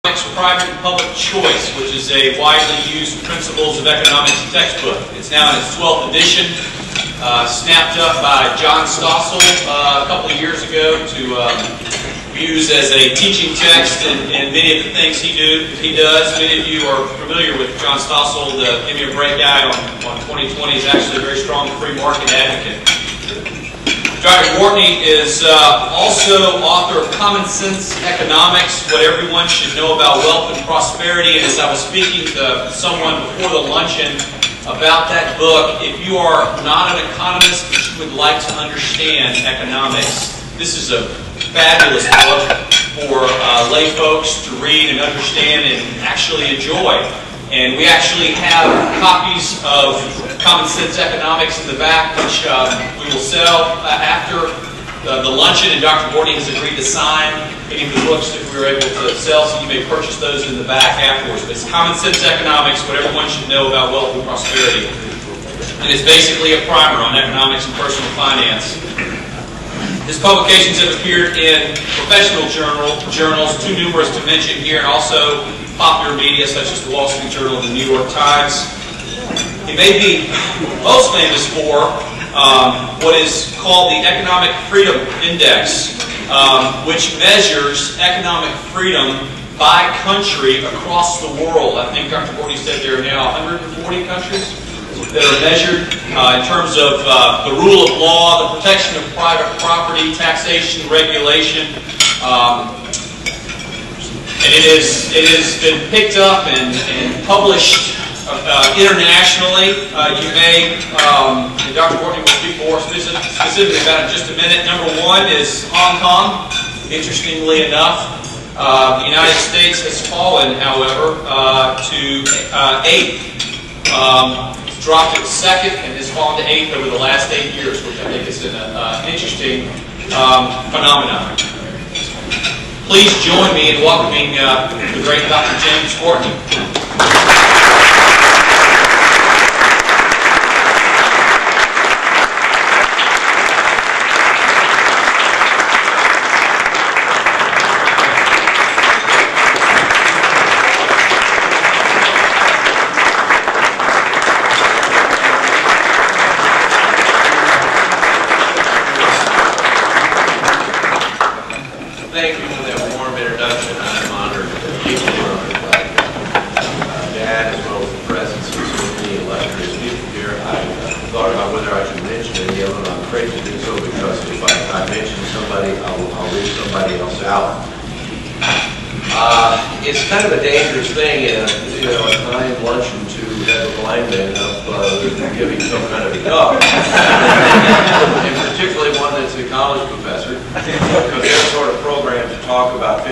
Private and Public Choice, which is a widely used Principles of Economics textbook. It's now in its 12th edition, snapped up by John Stossel a couple of years ago to use as a teaching text in many of the things he does. Many of you are familiar with John Stossel, the Give Me a Break guy on 2020. He's actually a very strong free market advocate. Dr. Gwartney is also author of Common Sense Economics, What Everyone Should Know About Wealth and Prosperity. And as I was speaking to someone before the luncheon about that book, if you are not an economist but you would like to understand economics, this is a fabulous book for lay folks to read and understand and actually enjoy. And we actually have copies of Common Sense Economics in the back, which we will sell after the luncheon, and Dr. Gwartney has agreed to sign any of the books that we were able to sell, so you may purchase those in the back afterwards. But it's Common Sense Economics, What Everyone Should Know About Wealth and Prosperity. And it's basically a primer on economics and personal finance. His publications have appeared in professional journals, too numerous to mention here, and also popular media such as the Wall Street Journal and the New York Times. He may be most famous for what is called the Economic Freedom Index, which measures economic freedom by country across the world. I think Dr. Gwartney said there are now 140 countries that are measured in terms of the rule of law, the protection of private property, taxation, regulation. And it has been picked up and published internationally. You may, and Dr. Gwartney will speak more specifically about it in just a minute. Number one is Hong Kong. Interestingly enough, the United States has fallen, however, to 8th. It's dropped to 2nd and has fallen to 8th over the last 8 years, which I think is an interesting phenomenon. Please join me in welcoming the great Dr. James Gwartney. Thank you for that warm introduction. I'm honored to be here with Dad as well as the presence of so many illustrious people here. I thought about whether I should mention any of them. I'm afraid to do so because if I mention somebody, I'll leave somebody else out. It's kind of a dangerous thing in a kind luncheon to have a blind man up giving some kind of a talk. And particularly one that's a college professor, because they're sort of programmed to talk about